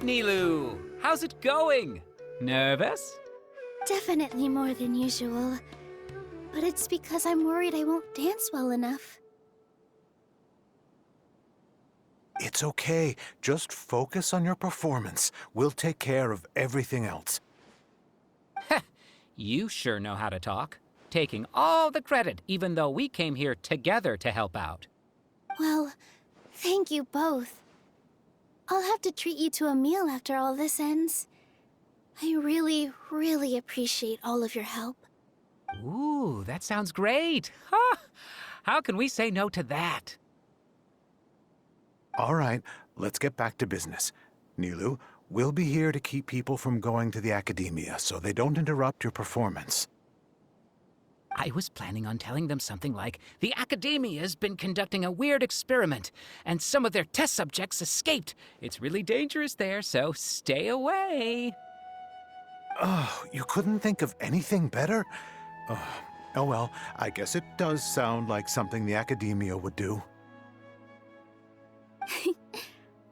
Nilu! How's it going? Nervous? Definitely more than usual. But it's because I'm worried I won't dance well enough. It's okay. Just focus on your performance. We'll take care of everything else. You sure know how to talk. Taking all the credit, even though we came here together to help out. Well, thank you both. I'll have to treat you to a meal after all this ends. I really, really appreciate all of your help. Ooh, that sounds great. Ha! How can we say no to that? All right, let's get back to business. Nilu, we'll be here to keep people from going to the academia so they don't interrupt your performance. I was planning on telling them something like, the Academia's been conducting a weird experiment, and some of their test subjects escaped. It's really dangerous there, so stay away. Oh, you couldn't think of anything better? Oh well, I guess it does sound like something the academia would do.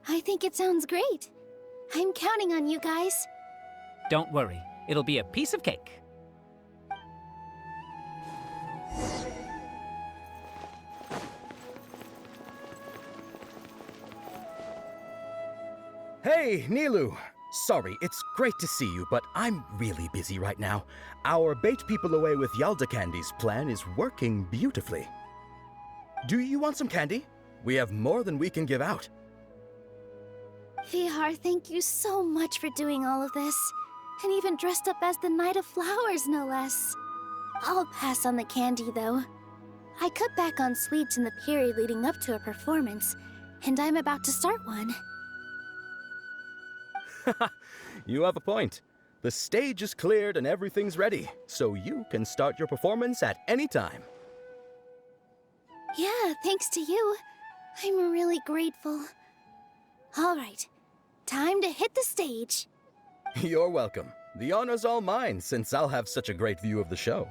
I think it sounds great. I'm counting on you guys. Don't worry, it'll be a piece of cake. Hey, Nilu! Sorry, it's great to see you, but I'm really busy right now. Our Bait People Away with Yalda Candies plan is working beautifully. Do you want some candy? We have more than we can give out. Vihar, thank you so much for doing all of this. And even dressed up as the Knight of Flowers, no less. I'll pass on the candy, though. I cut back on sweets in the period leading up to a performance, and I'm about to start one. You have a point. The stage is cleared and everything's ready, so you can start your performance at any time. Yeah, thanks to you. I'm really grateful. All right, time to hit the stage. You're welcome. The honor's all mine, since I'll have such a great view of the show.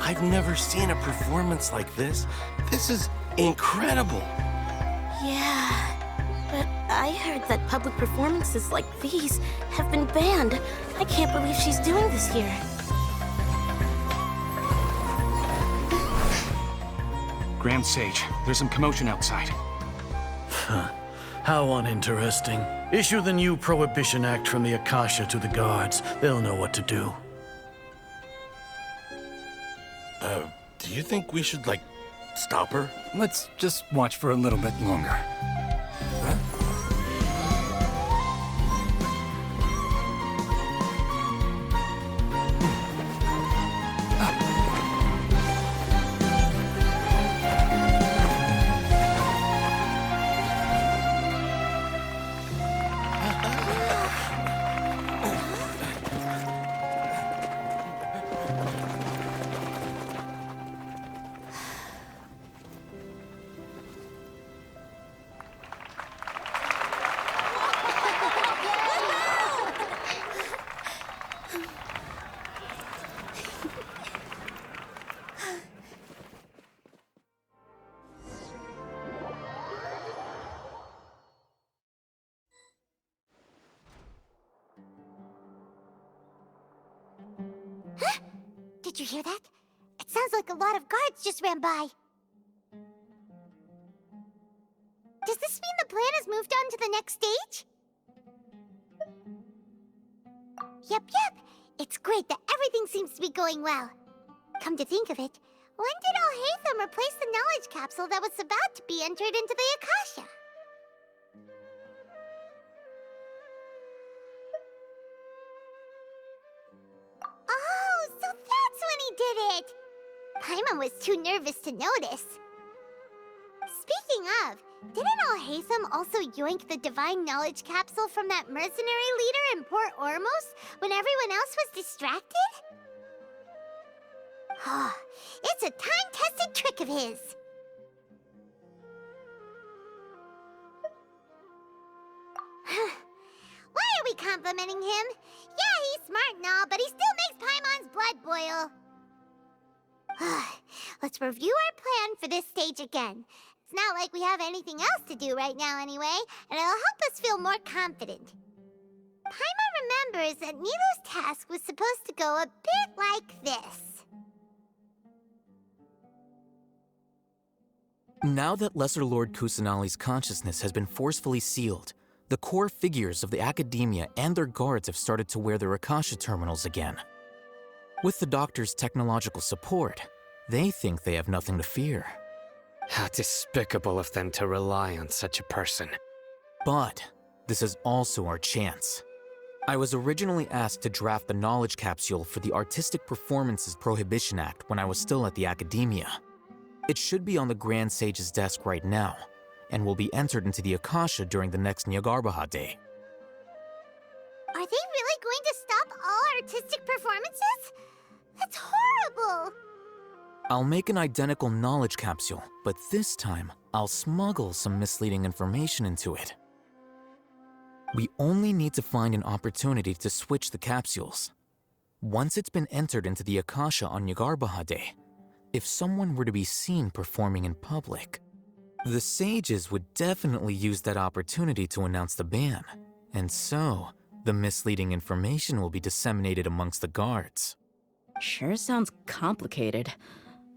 I've never seen a performance like this. This is incredible. Yeah, but I heard that public performances like these have been banned. I can't believe she's doing this here. Grand Sage, there's some commotion outside. How uninteresting. Issue the new Prohibition Act from the Akasha to the guards. They'll know what to do. Do you think we should, like, stop her? Let's just watch for a little bit longer. Did you hear that? It sounds like a lot of guards just ran by. Does this mean the plan has moved on to the next stage? Yep. It's great that everything seems to be going well. Come to think of it, when did Alhaitham replace the knowledge capsule that was about to be entered into the Akasha? Paimon was too nervous to notice. Speaking of, didn't Alhaitham also yoink the Divine Knowledge Capsule from that mercenary leader in Port Ormos when everyone else was distracted? It's a time-tested trick of his. Why are we complimenting him? Yeah, he's smart and all, but he still makes Paimon's blood boil. Let's review our plan for this stage again. It's not like we have anything else to do right now anyway, and it'll help us feel more confident. Paimon remembers that Nilou's task was supposed to go a bit like this. Now that Lesser Lord Kusanali's consciousness has been forcefully sealed, the core figures of the academia and their guards have started to wear their Akasha terminals again. With the doctor's technological support, they think they have nothing to fear. How despicable of them to rely on such a person. But this is also our chance. I was originally asked to draft the knowledge capsule for the Artistic Performances Prohibition Act when I was still at the academia. It should be on the Grand Sage's desk right now, and will be entered into the Akasha during the next Nyargarbaha Day. Are they really going to stop all artistic performances? That's horrible! I'll make an identical knowledge capsule, but this time, I'll smuggle some misleading information into it. We only need to find an opportunity to switch the capsules. Once it's been entered into the Akasha on Nyargarbaha Day, if someone were to be seen performing in public, the sages would definitely use that opportunity to announce the ban, and so the misleading information will be disseminated amongst the guards. Sure sounds complicated,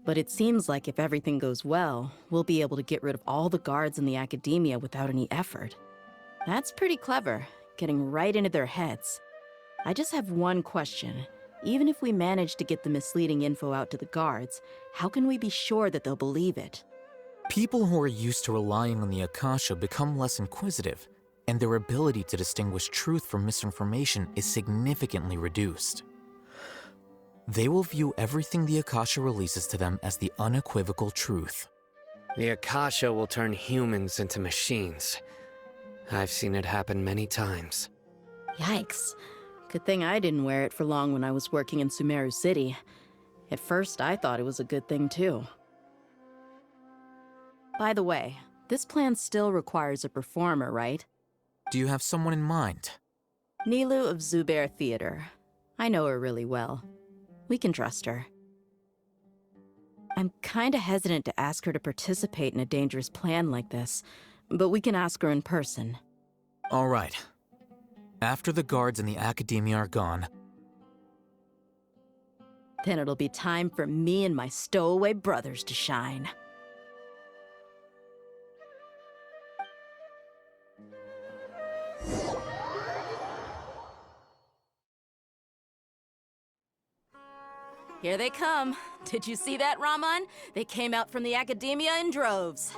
but it seems like if everything goes well, we'll be able to get rid of all the guards in the academia without any effort. That's pretty clever, getting right into their heads. I just have one question. Even if we manage to get the misleading info out to the guards, how can we be sure that they'll believe it? People who are used to relying on the Akasha become less inquisitive, and their ability to distinguish truth from misinformation is significantly reduced. They will view everything the Akasha releases to them as the unequivocal truth. The Akasha will turn humans into machines. I've seen it happen many times. Yikes. Good thing I didn't wear it for long when I was working in Sumeru City. At first, I thought it was a good thing too. By the way, this plan still requires a performer, right? Do you have someone in mind? Nilou of Zubair Theater. I know her really well. We can trust her. I'm kinda hesitant to ask her to participate in a dangerous plan like this, but we can ask her in person. All right. After the guards and the academia are gone, then it'll be time for me and my stowaway brothers to shine. Here they come. Did you see that, Raman? They came out from the academia in droves.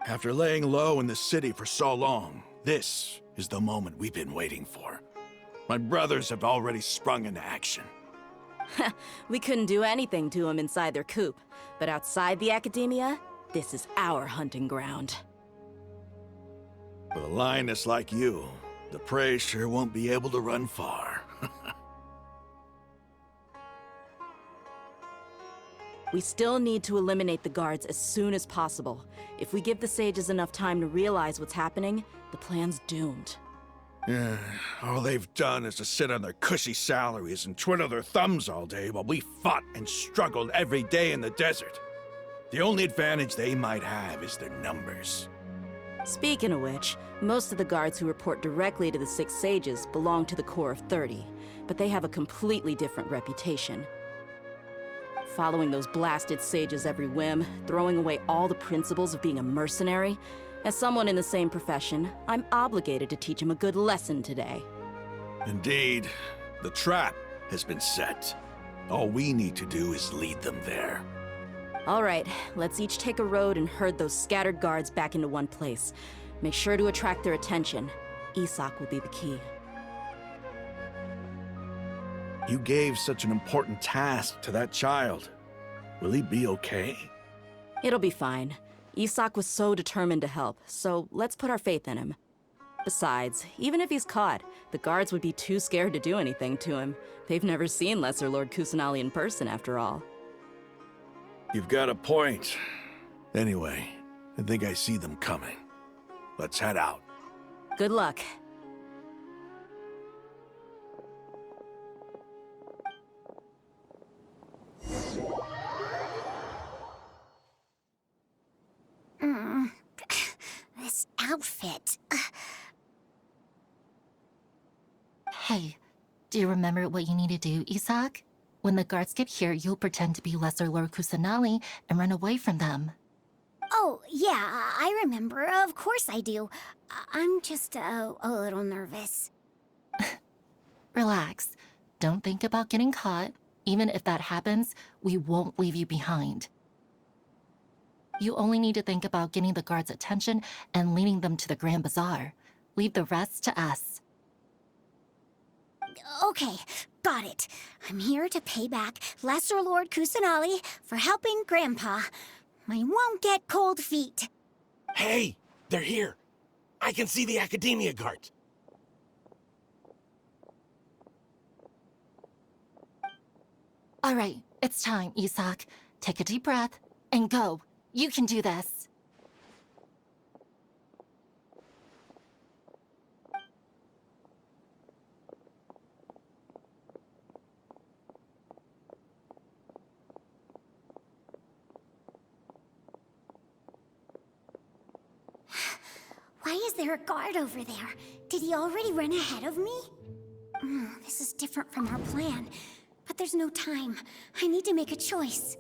After laying low in the city for so long, this is the moment we've been waiting for. My brothers have already sprung into action. We couldn't do anything to them inside their coop, but outside the academia, this is our hunting ground. With a lioness like you, the prey sure won't be able to run far. We still need to eliminate the guards as soon as possible. If we give the sages enough time to realize what's happening, the plan's doomed. Yeah, all they've done is to sit on their cushy salaries and twiddle their thumbs all day while we fought and struggled every day in the desert. The only advantage they might have is their numbers. Speaking of which, most of the guards who report directly to the Six Sages belong to the Corps of 30, but they have a completely different reputation. Following those blasted sages every whim, throwing away all the principles of being a mercenary. As someone in the same profession, I'm obligated to teach him a good lesson today. Indeed, the trap has been set. All we need to do is lead them there. All right, let's each take a road and herd those scattered guards back into one place. Make sure to attract their attention. Isak will be the key. You gave such an important task to that child. Will he be okay? It'll be fine. Isak was so determined to help, so let's put our faith in him. Besides, even if he's caught, the guards would be too scared to do anything to him. They've never seen Lesser Lord Kusanali in person, after all. You've got a point. Anyway, I think I see them coming. Let's head out. Good luck. This outfit. Hey, do you remember what you need to do, Isak? When the guards get here, you'll pretend to be Lesser Lord Kusanali and run away from them. Oh, yeah, I remember. Of course I do. I'm just a little nervous. Relax. Don't think about getting caught. Even if that happens, we won't leave you behind. You only need to think about getting the guards' attention and leading them to the Grand Bazaar. Leave the rest to us. Okay, got it. I'm here to pay back Lesser Lord Kusanali for helping Grandpa. I won't get cold feet. Hey, they're here. I can see the Academia guards. All right, it's time, Isak. Take a deep breath and go. You can do this. Why is there a guard over there? Did he already run ahead of me? This is different from our plan. But there's no time. I need to make a choice.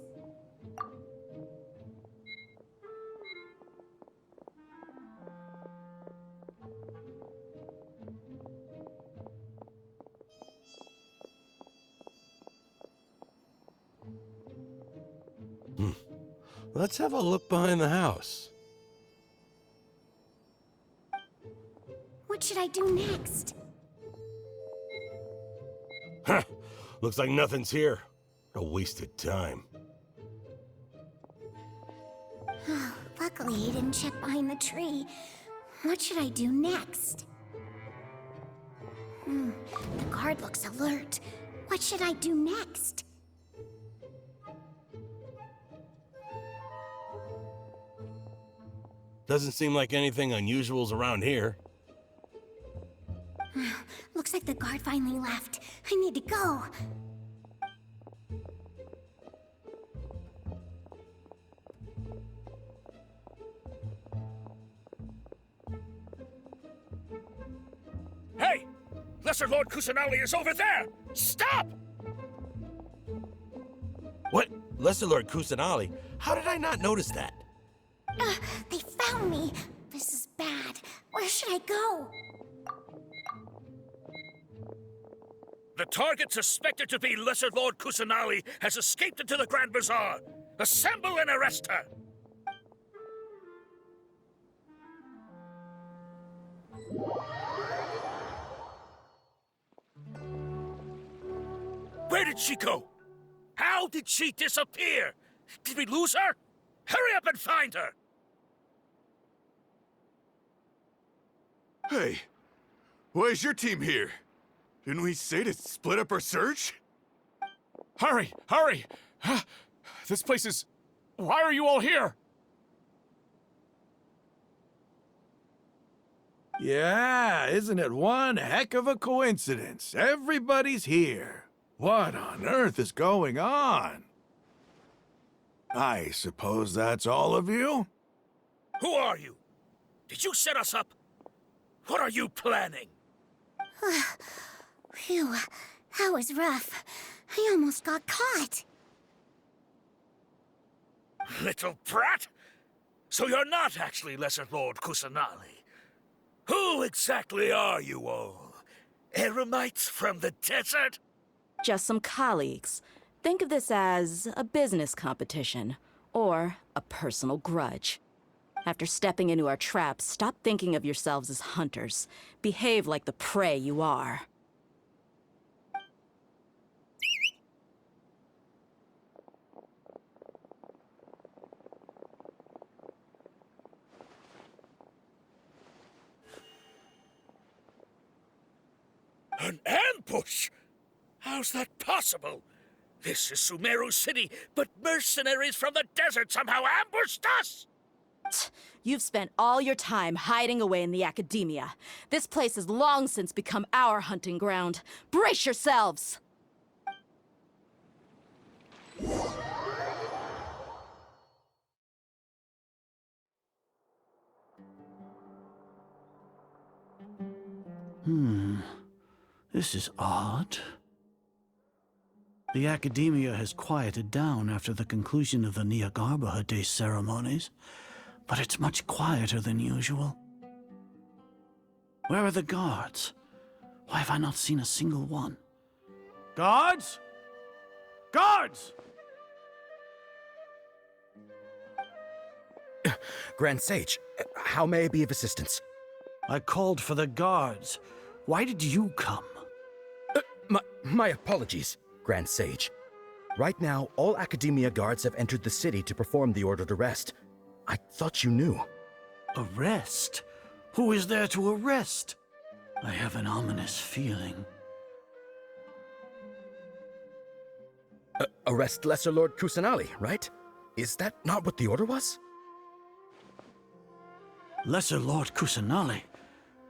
Let's have a look behind the house. What should I do next? Huh. Looks like nothing's here. A wasted time. Luckily, he didn't check behind the tree. What should I do next? The guard looks alert. What should I do next? Doesn't seem like anything unusual's around here. Looks like the guard finally left. I need to go. Hey! Lesser Lord Kusanali is over there! Stop! What? Lesser Lord Kusanali? How did I not notice that? They found me. This is bad. Where should I go? The target suspected to be Lesser Lord Kusanali has escaped into the Grand Bazaar. Assemble and arrest her! Where did she go? How did she disappear? Did we lose her? Hurry up and find her! Hey, why is your team here? Didn't we say to split up our search? Hurry! Hurry! This place is... Why are you all here? Yeah, isn't it one heck of a coincidence? Everybody's here. What on earth is going on? I suppose that's all of you? Who are you? Did you set us up? What are you planning? Phew, that was rough. I almost got caught. Little brat! So you're not actually Lesser Lord Kusanali. Who exactly are you all? Eremites from the desert? Just some colleagues. Think of this as a business competition, or a personal grudge. After stepping into our traps, stop thinking of yourselves as hunters. Behave like the prey you are. An ambush? How's that possible? This is Sumeru City, but mercenaries from the desert somehow ambushed us! You've spent all your time hiding away in the academia. This place has long since become our hunting ground. Brace yourselves! This is odd. The academia has quieted down after the conclusion of the Niagarbha Day ceremonies, but it's much quieter than usual. Where are the guards? Why have I not seen a single one? Guards? Guards! Grand Sage, how may I be of assistance? I called for the guards. Why did you come? My apologies, Grand Sage. Right now, all Academia guards have entered the city to perform the ordered arrest. I thought you knew. Arrest? Who is there to arrest? I have an ominous feeling. Arrest Lesser Lord Kusanali, right? Is that not what the order was? Lesser Lord Kusanali?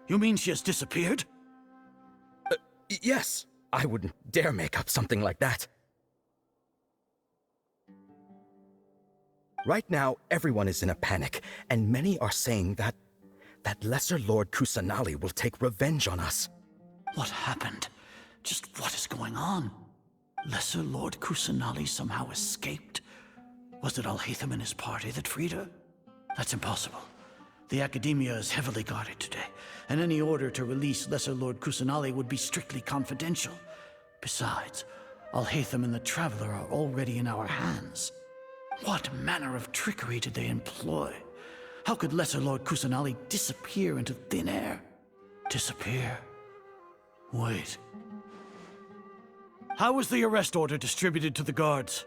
You mean she has disappeared? Yes. I wouldn't dare make up something like that. Right now, everyone is in a panic, and many are saying that Lesser Lord Kusanali will take revenge on us. What happened? Just what is going on? Lesser Lord Kusanali somehow escaped? Was it Alhaitham and his party that freed her? That's impossible. The Academia is heavily guarded today, and any order to release Lesser Lord Kusanali would be strictly confidential. Besides, Alhaitham and the Traveler are already in our hands. What manner of trickery did they employ? How could Lesser Lord Kusanali disappear into thin air? Disappear? Wait. How was the arrest order distributed to the guards?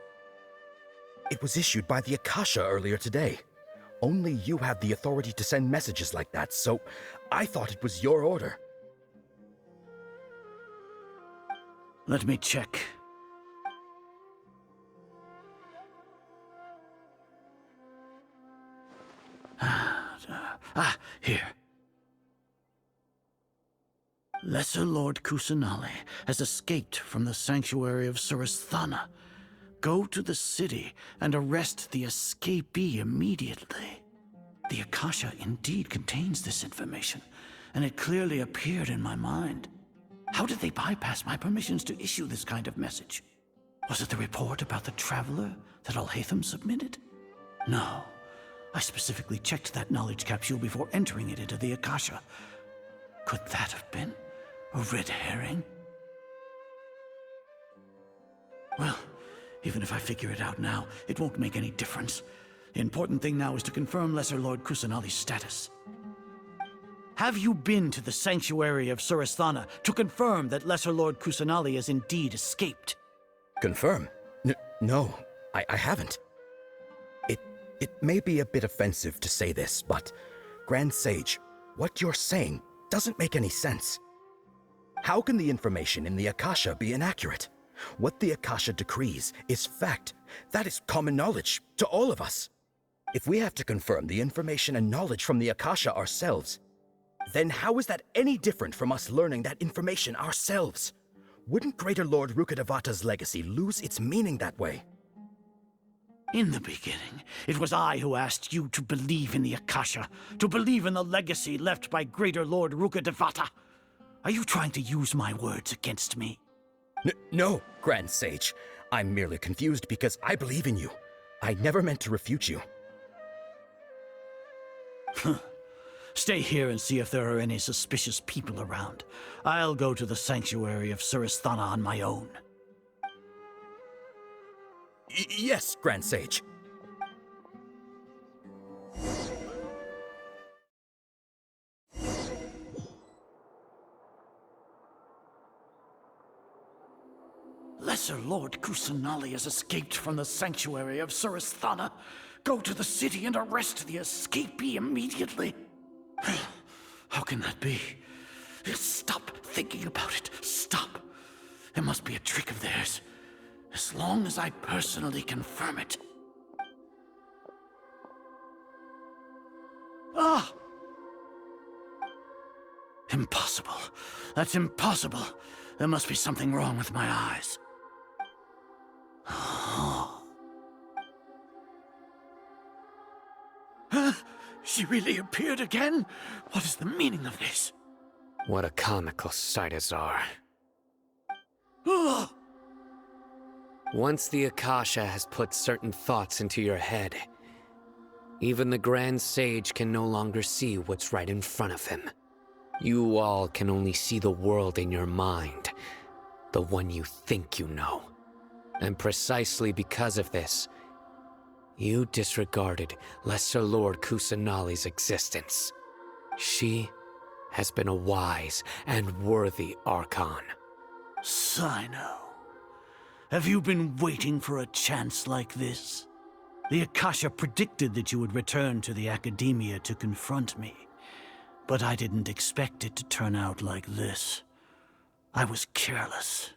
It was issued by the Akasha earlier today. Only you have the authority to send messages like that, so I thought it was your order. Let me check. Here. Lesser Lord Kusanali has escaped from the sanctuary of Surasthana. Go to the city and arrest the escapee immediately. The Akasha indeed contains this information, and it clearly appeared in my mind. How did they bypass my permissions to issue this kind of message? Was it the report about the Traveler that Alhaitham submitted? No. I specifically checked that knowledge capsule before entering it into the Akasha. Could that have been a red herring? Well, even if I figure it out now, it won't make any difference. The important thing now is to confirm Lesser Lord Kusanali's status. Have you been to the sanctuary of Surasthana to confirm that Lesser Lord Kusanali has indeed escaped? Confirm? No, I haven't. It may be a bit offensive to say this, but Grand Sage, what you're saying doesn't make any sense. How can the information in the Akasha be inaccurate? What the Akasha decrees is fact. That is common knowledge to all of us. If we have to confirm the information and knowledge from the Akasha ourselves, then how is that any different from us learning that information ourselves? Wouldn't Greater Lord Rukkhadevata's legacy lose its meaning that way? In the beginning, it was I who asked you to believe in the Akasha, to believe in the legacy left by Greater Lord Rukkhadevata. Are you trying to use my words against me? No, Grand Sage. I'm merely confused because I believe in you. I never meant to refute you. Stay here and see if there are any suspicious people around. I'll go to the sanctuary of Surasthana on my own. Yes, Grand Sage. Lesser Lord Kusanali has escaped from the sanctuary of Surasthana. Go to the city and arrest the escapee immediately. How can that be? Stop thinking about it. Stop. It must be a trick of theirs. As long as I personally confirm it. Ah! Impossible. That's impossible. There must be something wrong with my eyes. Huh? She really appeared again? What is the meaning of this? What a comical sight, Azar. Ah! Once the Akasha has put certain thoughts into your head, even the Grand Sage can no longer see what's right in front of him. You all can only see the world in your mind, the one you think you know. And precisely because of this, you disregarded Lesser Lord Kusanali's existence. She has been a wise and worthy Archon. Sino, have you been waiting for a chance like this? The Akasha predicted that you would return to the Academia to confront me, but I didn't expect it to turn out like this. I was careless.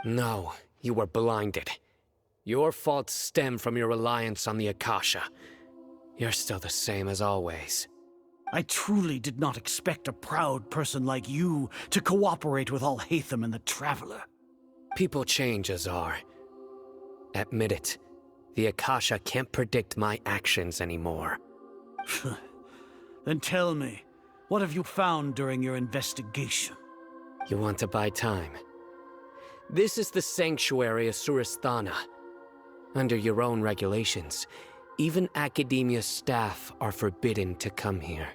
No, you were blinded. Your faults stem from your reliance on the Akasha. You're still the same as always. I truly did not expect a proud person like you to cooperate with Alhaitham and the Traveler. People change, Azar. Admit it. The Akasha can't predict my actions anymore. Then tell me, what have you found during your investigation? You want to buy time? This is the sanctuary of Suristhana. Under your own regulations, even Academia staff are forbidden to come here.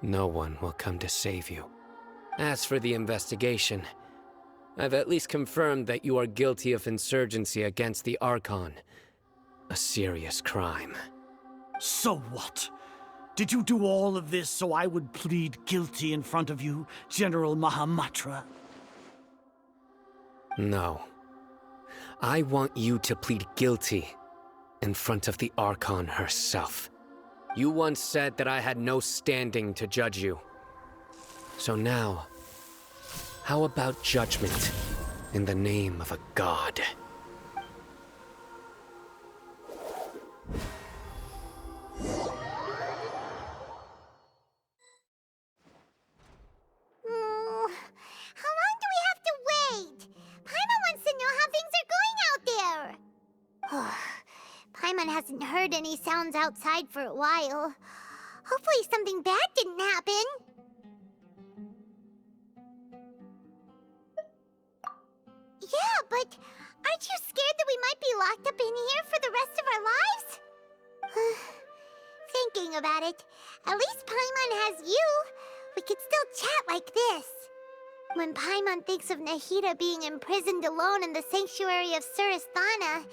No one will come to save you. As for the investigation, I've at least confirmed that you are guilty of insurgency against the Archon. A serious crime. So what? Did you do all of this so I would plead guilty in front of you, General Mahamatra? No. I want you to plead guilty in front of the Archon herself. You once said that I had no standing to judge you. So now, how about judgment in the name of a god? How long do we have to wait? Paimon wants to know how things are going out there. Paimon hasn't heard any sounds outside for a while. Hopefully something bad didn't happen. Yeah, but aren't you scared that we might be locked up in here for the rest of our lives? Thinking about it, at least Paimon has you. We could still chat like this. When Paimon thinks of Nahida being imprisoned alone in the sanctuary of Suristhana,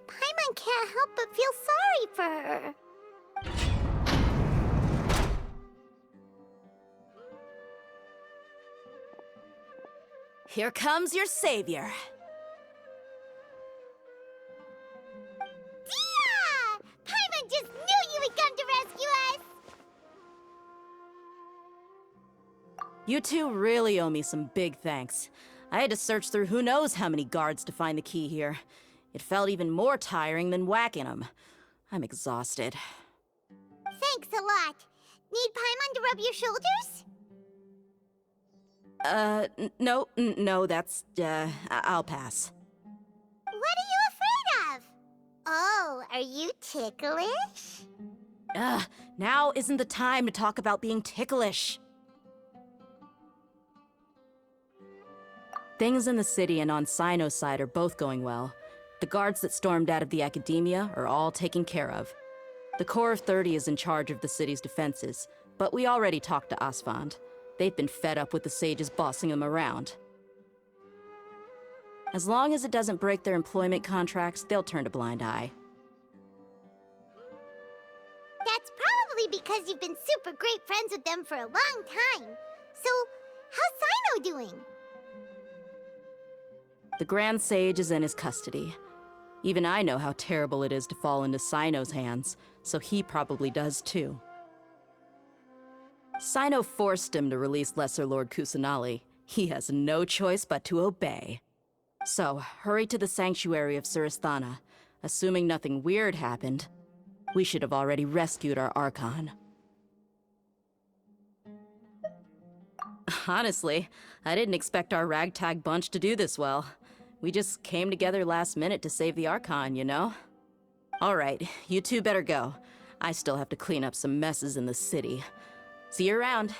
Paimon can't help but feel sorry for her. Here comes your savior. Dia! Paimon just knew you would come to rescue us! You two really owe me some big thanks. I had to search through who knows how many guards to find the key here. It felt even more tiring than whacking them. I'm exhausted. Thanks a lot. Need Paimon to rub your shoulders? No, that's, I'll pass. What are you afraid of? Oh, are you ticklish? Now isn't the time to talk about being ticklish. Things in the city and on Sino's side are both going well. The guards that stormed out of the Academia are all taken care of. The Corps of 30 is in charge of the city's defenses, but we already talked to Asfand. They've been fed up with the sages bossing them around. As long as it doesn't break their employment contracts, they'll turn a blind eye. That's probably because you've been super great friends with them for a long time. So, how's Sino doing? The Grand Sage is in his custody. Even I know how terrible it is to fall into Sino's hands, so he probably does too. Sino forced him to release Lesser Lord Kusanali. He has no choice but to obey. So, hurry to the sanctuary of Surasthana. Assuming nothing weird happened, we should have already rescued our Archon. Honestly, I didn't expect our ragtag bunch to do this well. We just came together last minute to save the Archon, you know? Alright, you two better go. I still have to clean up some messes in the city. See you around.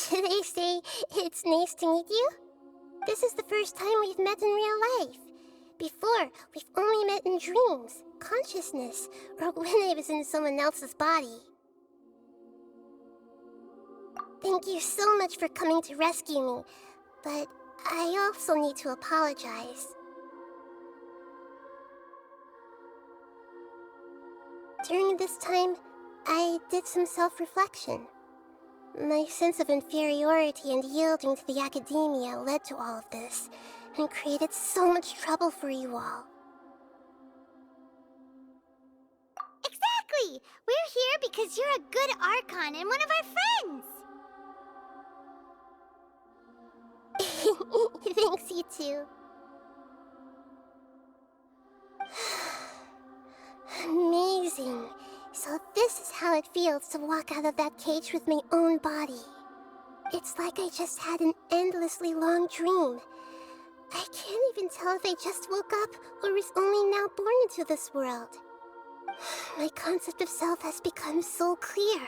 Should I say it's nice to meet you? This is the first time we've met in real life. Before, we've only met in dreams, consciousness, or when I was in someone else's body. Thank you so much for coming to rescue me, but I also need to apologize. During this time, I did some self-reflection. My sense of inferiority and yielding to the academia led to all of this, and created so much trouble for you all. Exactly! We're here because you're a good Archon and one of our friends! Thanks, you too. Amazing. So this is how it feels to walk out of that cage with my own body. It's like I just had an endlessly long dream. I can't even tell if I just woke up or was only now born into this world. My concept of self has become so clear.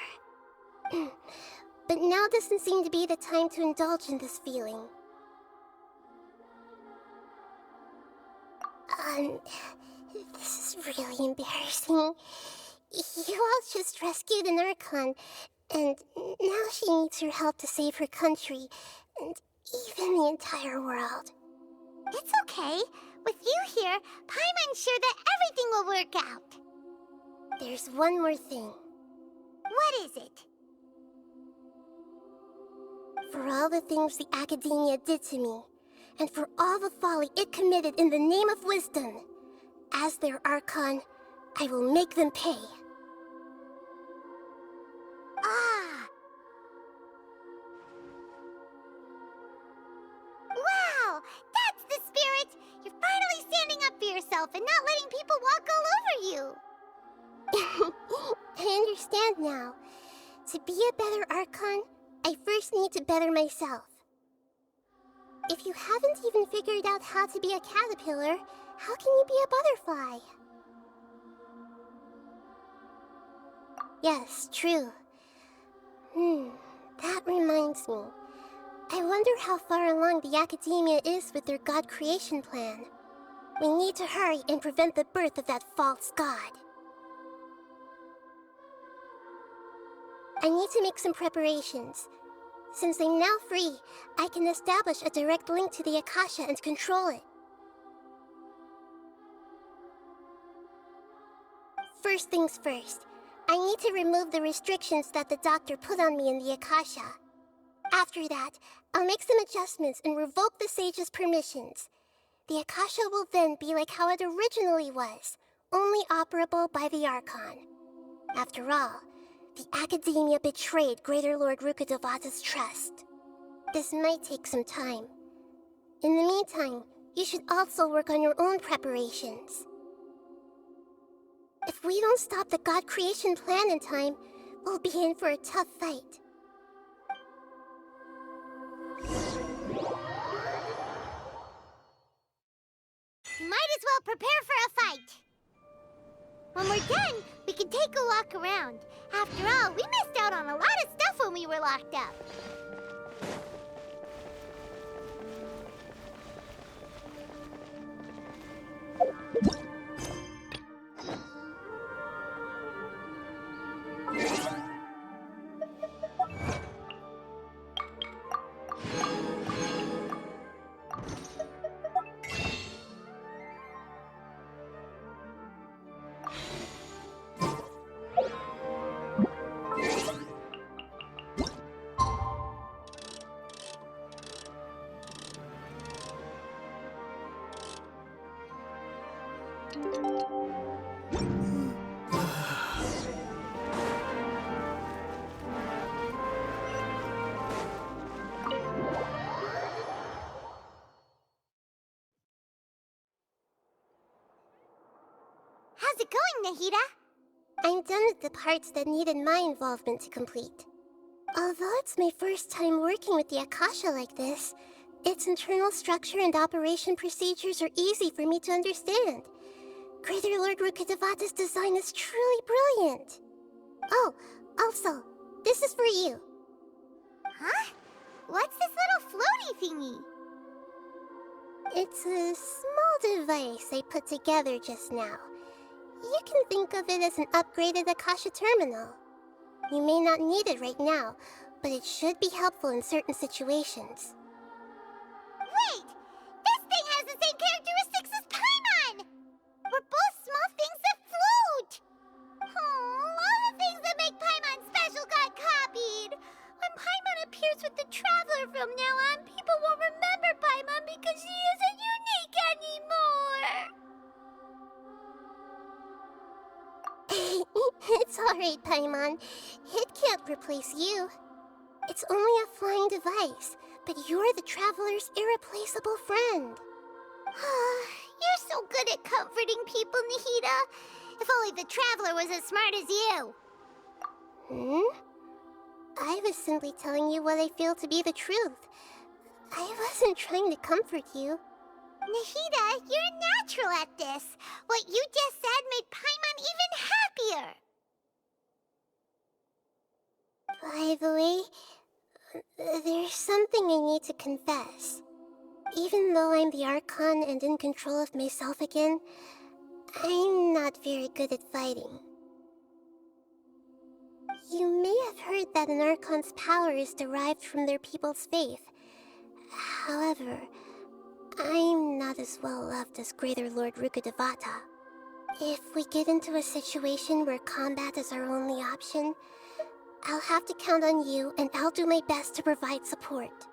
But now doesn't seem to be the time to indulge in this feeling. This is really embarrassing. You all just rescued an Archon, and now she needs your help to save her country, and even the entire world. It's okay. With you here, Paimon's sure that everything will work out. There's one more thing. What is it? For all the things the Academia did to me, and for all the folly it committed in the name of wisdom, as their Archon, I will make them pay. Ah! Wow! That's the spirit! You're finally standing up for yourself and not letting people walk all over you! I understand now. To be a better Archon, I first need to better myself. If you haven't even figured out how to be a caterpillar, how can you be a butterfly? Yes, true. That reminds me. I wonder how far along the Academia is with their god creation plan. We need to hurry and prevent the birth of that false god. I need to make some preparations. Since I'm now free, I can establish a direct link to the Akasha and control it. First things first, I need to remove the restrictions that the doctor put on me in the Akasha. After that, I'll make some adjustments and revoke the sage's permissions. The Akasha will then be like how it originally was, only operable by the Archon. After all, the Academia betrayed Greater Lord Rukkhadevata's trust. This might take some time. In the meantime, you should also work on your own preparations. If we don't stop the god creation plan in time, we'll be in for a tough fight. Might as well prepare for a fight. When we're done, we can take a walk around. After all, we missed out on a lot of stuff when we were locked up. How's it going, Nahida? I'm done with the parts that needed my involvement to complete. Although it's my first time working with the Akasha like this, its internal structure and operation procedures are easy for me to understand. Greater Lord Rukkhadevata's design is truly brilliant. Oh, also, this is for you. Huh? What's this little floaty thingy? It's a small device I put together just now. You can think of it as an upgraded Akasha terminal. You may not need it right now, but it should be helpful in certain situations. Wait! This thing has the same characteristics as Paimon! We're both small things that float! Oh, all the things that make Paimon special got copied! When Paimon appears with the Traveler from now on, people won't remember Paimon because she isn't unique anymore! It's alright, Paimon. It can't replace you. It's only a flying device, but you're the Traveler's irreplaceable friend. You're so good at comforting people, Nahida. If only the Traveler was as smart as you. I was simply telling you what I feel to be the truth. I wasn't trying to comfort you. Nahida, you're natural at this. What you just said made Paimon even happier. By the way, there's something I need to confess. Even though I'm the Archon and in control of myself again, I'm not very good at fighting. You may have heard that an Archon's power is derived from their people's faith. However, I'm not as well loved as Greater Lord Rukkhadevata. If we get into a situation where combat is our only option, I'll have to count on you, and I'll do my best to provide support.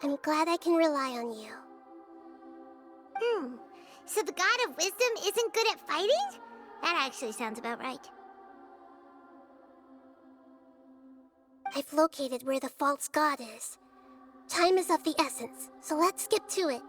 I'm glad I can rely on you. So the God of Wisdom isn't good at fighting? That actually sounds about right. I've located where the false god is. Time is of the essence, so let's skip to it.